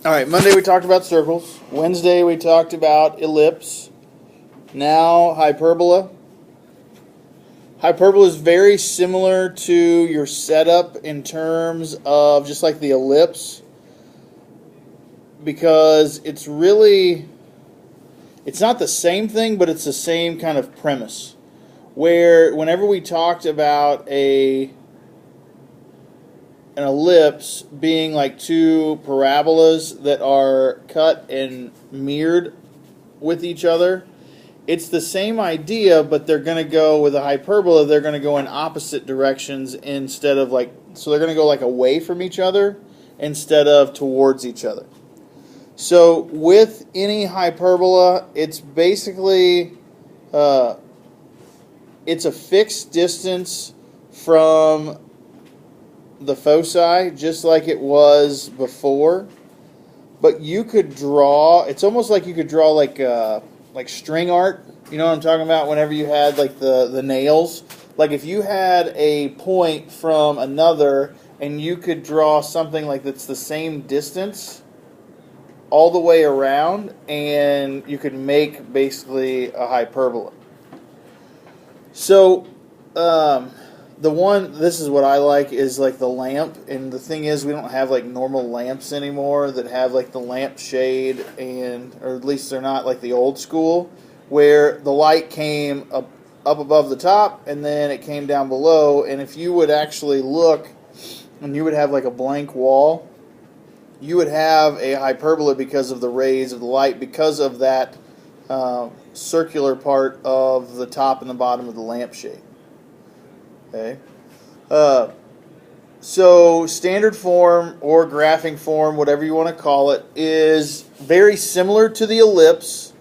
All right, Monday we talked about circles. Wednesday we talked about ellipse. Now hyperbola. Hyperbola is very similar to your setup in terms of just like the ellipse, because it's not the same thing, but it's the same kind of premise. Where whenever we talked about an ellipse being like two parabolas that are cut and mirrored with each other, it's the same idea, but they're going to go with a hyperbola, they're going to go in opposite directions instead of so they're going to go like away from each other instead of towards each other. So with any hyperbola, it's basically it's a fixed distance from the foci, just like it was before. But you could draw, it's almost like you could draw like string art. You know what I'm talking about? Whenever you had like the nails. Like if you had a point from another and you could draw something like that's the same distance all the way around, and you could make basically a hyperbola. So this is what I like, is like the lamp. And the thing is, we don't have like normal lamps anymore that have like the lamp shade, or at least they're not like the old school, where the light came up above the top and then it came down below. And if you would actually look, and you would have like a blank wall, you would have a hyperbola because of the rays of the light, because of that circular part of the top and the bottom of the lampshade. Okay. So standard form or graphing form, whatever you want to call it, is very similar to the ellipse.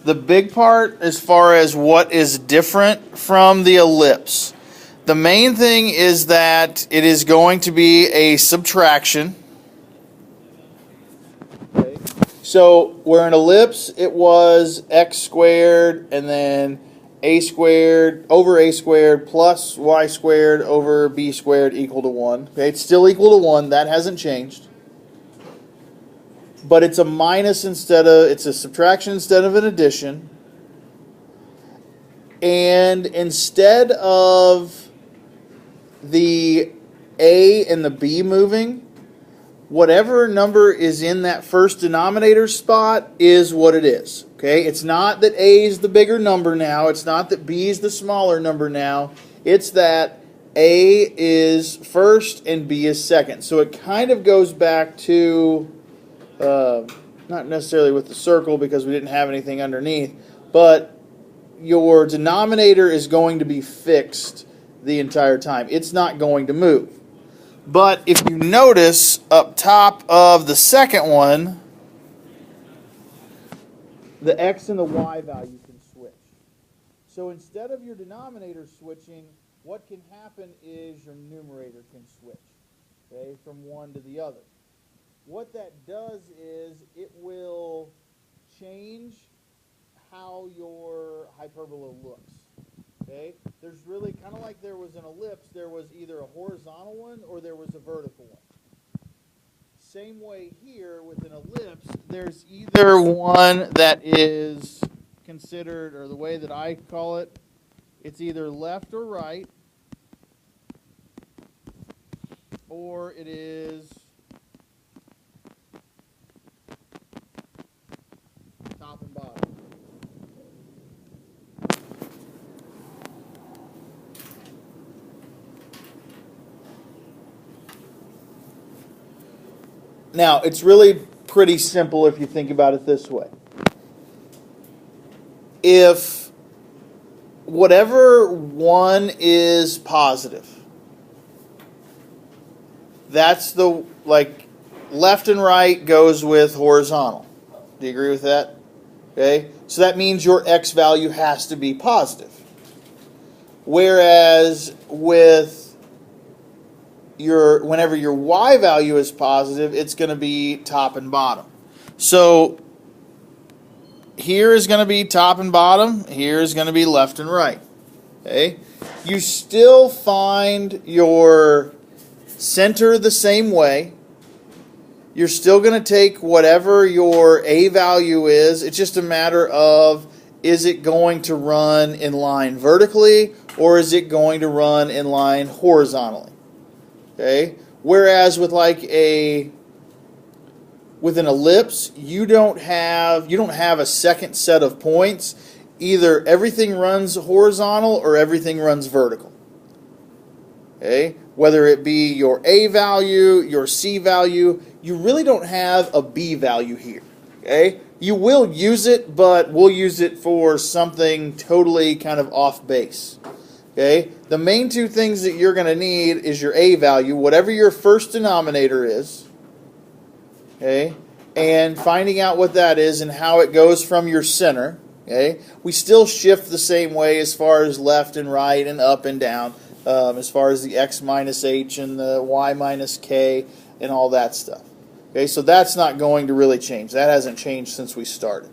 The big part as far as what is different from the ellipse, the main thing is that it is going to be a subtraction. Okay. So where an ellipse, it was x squared and then a squared over a squared plus y squared over b squared equal to 1. Okay, it's still equal to 1. That hasn't changed. But it's a minus it's a subtraction instead of an addition. And instead of the a and the b moving, whatever number is in that first denominator spot is what it is. Okay? It's not that A is the bigger number now. It's not that B is the smaller number now. It's that A is first and B is second. So it kind of goes back to, not necessarily with the circle because we didn't have anything underneath, but your denominator is going to be fixed the entire time. It's not going to move. But if you notice up top of the second one, the x and the y value can switch. So instead of your denominator switching, what can happen is your numerator can switch, okay, from one to the other. What that does is it will change how your hyperbola looks. Okay? There's really kind of like there was an ellipse, there was either a horizontal one or there was a vertical one. Same way here with an ellipse, there's either one that is considered, or the way that I call it, it's either left or right, or it is top and bottom. Now, it's really pretty simple if you think about it this way. If whatever one is positive, that's the, left and right goes with horizontal. Do you agree with that? Okay? So that means your x value has to be positive. Whereas with whenever your y value is positive, it's going to be top and bottom. So here is going to be top and bottom. Here is going to be left and right. Okay? You still find your center the same way. you're still going to take whatever your A value is. It's just a matter of, is it going to run in line vertically or is it going to run in line horizontally? Okay. Whereas with with an ellipse, you don't have a second set of points. Either everything runs horizontal or everything runs vertical. Okay? Whether it be your A value, your C value, you really don't have a B value here. Okay? You will use it, but we'll use it for something totally kind of off base. Okay? The main two things that you're going to need is your A value, whatever your first denominator is. Okay? And finding out what that is and how it goes from your center. Okay? We still shift the same way as far as left and right and up and down, as far as the x minus h and the y minus k and all that stuff. Okay, so that's not going to really change. That hasn't changed since we started.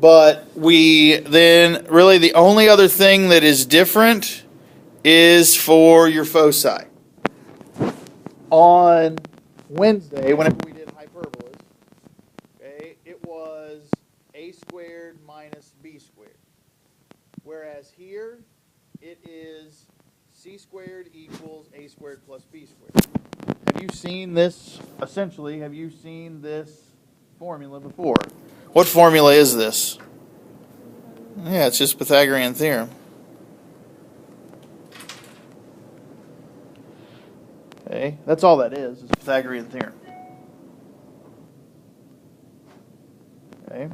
But really the only other thing that is different is for your foci. On Wednesday, whenever we did hyperbolas, okay, it was a squared minus b squared. Whereas here, it is c squared equals a squared plus b squared. Have you seen this, essentially, have you seen this formula before? What formula is this? Yeah, it's just Pythagorean theorem. Okay, that's all that is Pythagorean theorem. Okay.